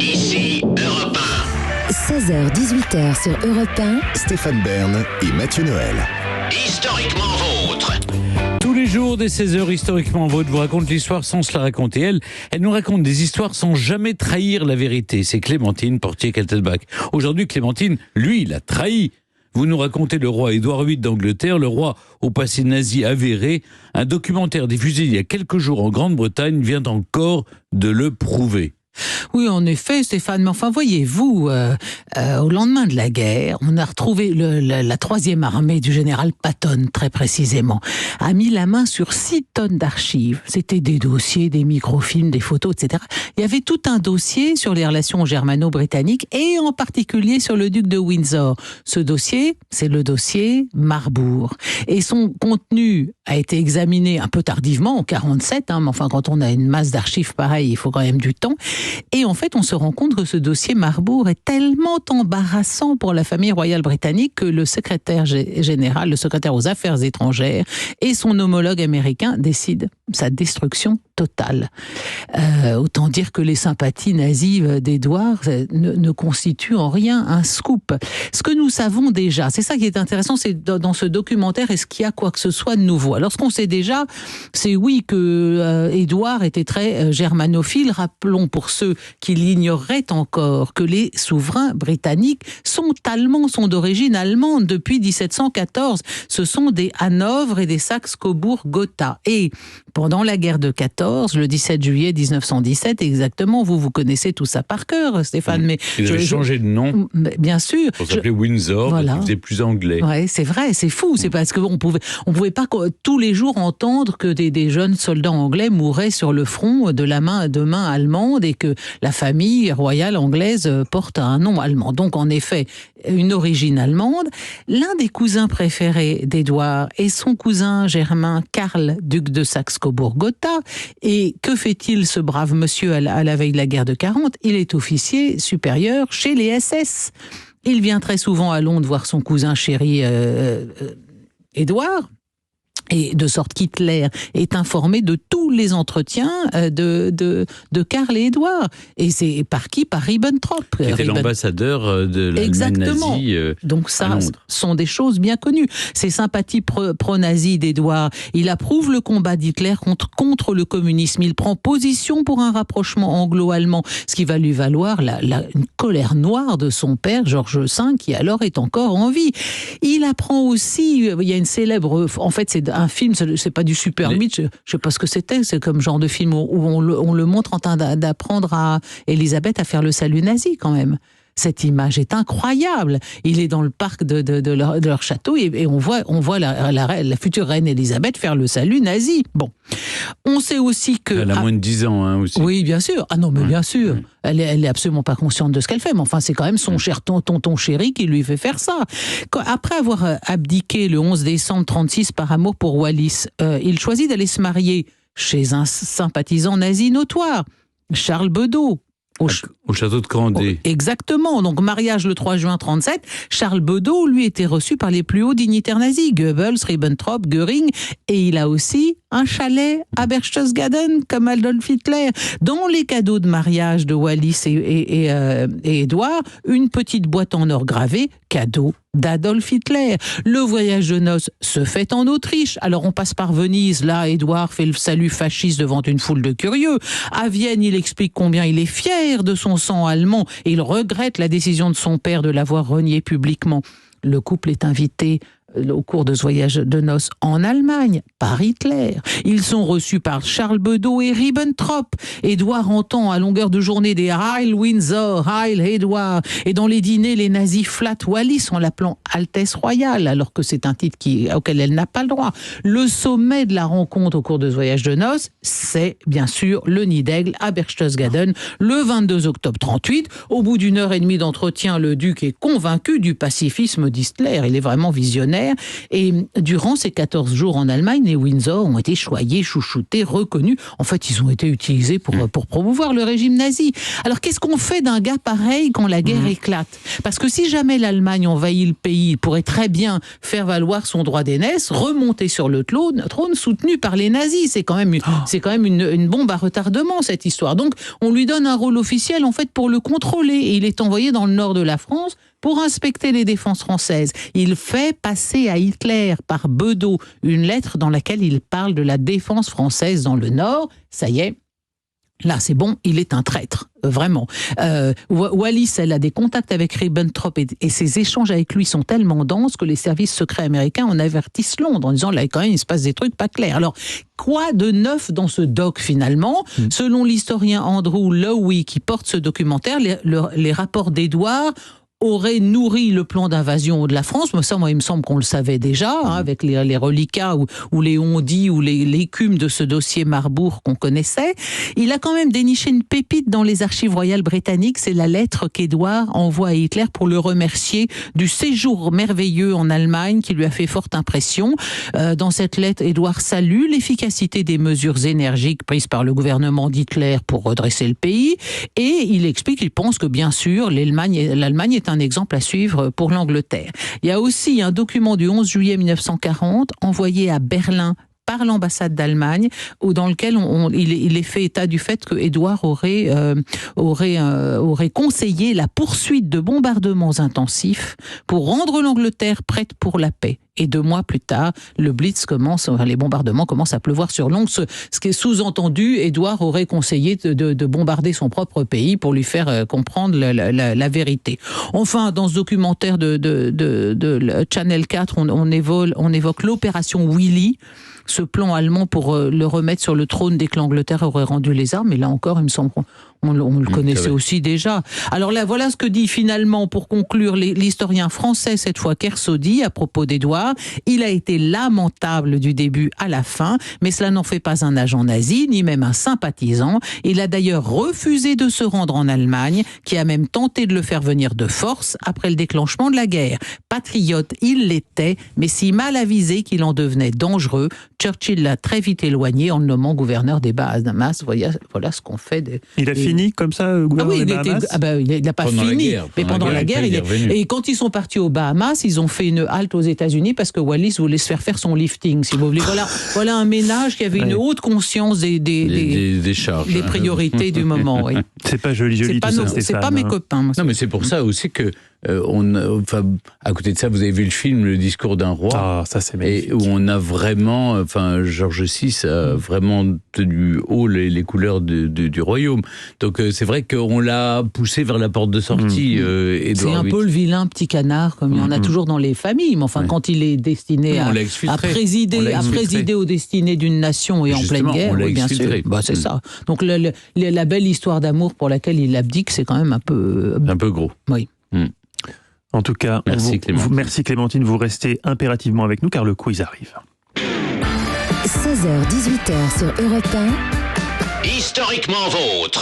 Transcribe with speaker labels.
Speaker 1: Ici Europe
Speaker 2: 16h-18h sur Europe 1.
Speaker 3: Stéphane Bern et Mathieu Noël.
Speaker 1: 1. Historiquement vôtre.
Speaker 4: Tous les jours, dès 16h, historiquement vôtre vous raconte l'histoire sans se la raconter. Elle nous raconte des histoires sans jamais trahir la vérité. C'est Clémentine Portier-Kaltenbach. Aujourd'hui, Clémentine, lui, il a trahi. Vous nous racontez le roi Édouard VIII d'Angleterre, le roi au passé nazi avéré. Un documentaire diffusé il y a quelques jours en Grande-Bretagne vient encore de le prouver.
Speaker 5: Oui, en effet, Stéphane, mais enfin, voyez-vous, au lendemain de la guerre, on a retrouvé la 3e armée du général Patton, très précisément, a mis la main sur 6 tonnes d'archives. C'était des dossiers, des microfilms, des photos, etc. Il y avait tout un dossier sur les relations germano-britanniques et en particulier sur le duc de Windsor. Ce dossier, c'est le dossier Marbourg. Et son contenu a été examiné un peu tardivement, en 47, mais enfin, quand on a une masse d'archives pareille, il faut quand même du temps. Et en fait, on se rend compte que ce dossier Marbourg est tellement embarrassant pour la famille royale britannique que le secrétaire général, le secrétaire aux affaires étrangères et son homologue américain décident sa destruction totale. Autant dire que les sympathies nazies d'Édouard ne constituent en rien un scoop. Ce que nous savons déjà, c'est ça qui est intéressant, c'est dans ce documentaire, est-ce qu'il y a quoi que ce soit de nouveau? Alors ce qu'on sait déjà, c'est oui que Édouard était très germanophile. Rappelons pour ceux qui l'ignoreraient encore que les souverains britanniques sont allemands, sont d'origine allemande depuis 1714. Ce sont des Hanovre et des Saxe-Cobourg-Gotha. Et pendant la guerre de 14, le 17 juillet 1917, exactement, vous connaissez tout ça par cœur, Stéphane. Mais
Speaker 4: il avait changé de nom.
Speaker 5: Bien sûr.
Speaker 4: Pour s'appeler Windsor, voilà. Parce qu'il faisait plus anglais.
Speaker 5: Ouais, c'est vrai, c'est fou. C'est parce qu'on pouvait pas tous les jours entendre que des jeunes soldats anglais mouraient sur le front de main allemande et que la famille royale anglaise porte un nom allemand. Donc, en effet, une origine allemande. L'un des cousins préférés d'Édouard est son cousin germain Karl, duc de Saxe-Cobourg-Gotha. Et que fait-il, ce brave monsieur, à la veille de la guerre de 40 ? Il est officier supérieur chez les SS. Il vient très souvent à Londres voir son cousin chéri Édouard. Et de sorte qu'Hitler est informé de tous les entretiens de Karl et Édouard. Et c'est par qui ? Par Ribbentrop.
Speaker 4: Qui était l'ambassadeur de l'Allemagne nazie
Speaker 5: Donc ça,
Speaker 4: Londres.
Speaker 5: Sont des choses bien connues. Ces sympathies pro-nazies d'Édouard, il approuve le combat d'Hitler contre le communisme. Il prend position pour un rapprochement anglo-allemand, ce qui va lui valoir une colère noire de son père, Georges V, qui alors est encore en vie. Il apprend aussi, il y a une célèbre... En fait, c'est un film, c'est pas du super mythe, je sais pas ce que c'était, c'est comme genre de film où on le montre en train d'apprendre à Élisabeth à faire le salut nazi quand même. Cette image est incroyable. Il est dans le parc de leur château et on voit la future reine Élisabeth faire le salut nazi. Bon. On sait aussi que...
Speaker 4: Elle a moins de 10 ans, aussi.
Speaker 5: Oui, bien sûr. Ah non, mais bien sûr. Elle est absolument pas consciente de ce qu'elle fait. Mais enfin, c'est quand même son cher tonton chéri qui lui fait faire ça. Après avoir abdiqué le 11 décembre 1936 par amour pour Wallis, il choisit d'aller se marier chez un sympathisant nazi notoire, Charles Bedeau.
Speaker 4: Au château de Candé.
Speaker 5: Exactement. Donc, mariage le 3 juin 1937. Charles Bedeau, lui, était reçu par les plus hauts dignitaires nazis, Goebbels, Ribbentrop, Göring, et il a aussi un chalet à Berchtesgaden, comme Adolf Hitler. Dans les cadeaux de mariage de Wallis et Édouard, une petite boîte en or gravée, cadeau d'Adolf Hitler. Le voyage de noces se fait en Autriche. Alors on passe par Venise, là Édouard fait le salut fasciste devant une foule de curieux. À Vienne, il explique combien il est fier de son sang allemand et il regrette la décision de son père de l'avoir renié publiquement. Le couple est invité au cours de ce voyage de noces en Allemagne, par Hitler. Ils sont reçus par Charles Bedeau et Ribbentrop. Édouard entend à longueur de journée des Heil Windsor, Heil Édouard. Et dans les dîners, les nazis flattent Wallis en l'appelant Altesse Royale, alors que c'est un titre auquel elle n'a pas le droit. Le sommet de la rencontre au cours de ce voyage de noces, c'est bien sûr le Nid d'Aigle à Berchtesgaden, le 22 octobre 1938. Au bout d'1 heure et demie d'entretien, le duc est convaincu du pacifisme d'Hitler. Il est vraiment visionnaire. guerre. Et durant ces 14 jours en Allemagne, les Windsor ont été choyés, chouchoutés, reconnus. En fait, ils ont été utilisés pour promouvoir le régime nazi. Alors, qu'est-ce qu'on fait d'un gars pareil quand la guerre éclate? Parce que si jamais l'Allemagne envahit le pays, il pourrait très bien faire valoir son droit d'aînesse, remonter sur le trône soutenu par les nazis. C'est quand même une bombe à retardement, cette histoire. Donc, on lui donne un rôle officiel, en fait, pour le contrôler. Et il est envoyé dans le nord de la France pour inspecter les défenses françaises. Il fait passer à Hitler par Bedeau une lettre dans laquelle il parle de la défense française dans le nord. Ça y est. Là, c'est bon, il est un traître, vraiment. Wallis, elle a des contacts avec Ribbentrop et ses échanges avec lui sont tellement denses que les services secrets américains en avertissent Londres en disant là, quand même, il se passe des trucs pas clairs. Alors, quoi de neuf dans ce doc, finalement? Selon l'historien Andrew Lowy, qui porte ce documentaire, les rapports d'Édouard aurait nourri le plan d'invasion de la France. Mais ça, moi, il me semble qu'on le savait déjà, avec les reliquats ou les on-dit ou l'écume de ce dossier Marbourg qu'on connaissait. Il a quand même déniché une pépite dans les archives royales britanniques. C'est la lettre qu'Édouard envoie à Hitler pour le remercier du séjour merveilleux en Allemagne qui lui a fait forte impression. Dans cette lettre, Édouard salue l'efficacité des mesures énergiques prises par le gouvernement d'Hitler pour redresser le pays. Et il explique qu'il pense que, bien sûr, l'Allemagne est un exemple à suivre pour l'Angleterre. Il y a aussi un document du 11 juillet 1940 envoyé à Berlin par l'ambassade d'Allemagne, dans lequel il est fait état du fait que Édouard aurait conseillé la poursuite de bombardements intensifs pour rendre l'Angleterre prête pour la paix. Et 2 mois plus tard, les bombardements commencent à pleuvoir sur Londres. Ce qui est sous-entendu, Édouard aurait conseillé de bombarder son propre pays pour lui faire comprendre la vérité. Enfin, dans ce documentaire de Channel 4, on évoque l'opération Willy, ce plan allemand pour le remettre sur le trône dès que l'Angleterre aurait rendu les armes. Et là encore, il me semble qu'on le connaissait aussi déjà. Alors là, voilà ce que dit finalement, pour conclure, l'historien français, cette fois Kersaudy, à propos d'Édouard. Il a été lamentable du début à la fin, mais cela n'en fait pas un agent nazi, ni même un sympathisant. Il a d'ailleurs refusé de se rendre en Allemagne, qui a même tenté de le faire venir de force après le déclenchement de la guerre. Patriote, il l'était, mais si mal avisé qu'il en devenait dangereux. Churchill l'a très vite éloigné en le nommant gouverneur des Bahamas. Voilà ce qu'on fait.
Speaker 6: Il a fini comme ça, gouverneur des Bahamas?
Speaker 4: Pendant
Speaker 5: Il n'a pas fini, mais pendant la guerre, il est revenu. Et quand ils sont partis aux Bahamas, ils ont fait une halte aux États-Unis parce que Wallis voulait se faire son lifting, si vous voulez. Voilà un ménage qui avait une haute conscience des charges, des priorités du moment. Oui.
Speaker 6: C'est pas joli tout ça, Stéphane.
Speaker 5: C'est pas mes copains.
Speaker 4: Non, mais c'est pour ça aussi que à côté de ça, vous avez vu le film Le discours d'un roi.
Speaker 6: Ah, ça c'est magnifique.
Speaker 4: Et où on a vraiment, Georges VI a vraiment tenu haut les couleurs du royaume. Donc c'est vrai qu'on l'a poussé vers la porte de sortie.
Speaker 5: C'est un peu le vilain petit canard, comme il y en a toujours dans les familles. Mais enfin, quand il est destiné à présider aux destinées d'une nation et justement, en pleine guerre, bien sûr. C'est ça. Donc la belle histoire d'amour pour laquelle il abdique, c'est quand même un peu
Speaker 4: gros.
Speaker 5: Oui.
Speaker 6: En tout cas, merci Clémentine, vous restez impérativement avec nous car le quiz arrive.
Speaker 2: 16h-18h sur Europe 1.
Speaker 1: Historiquement vôtre.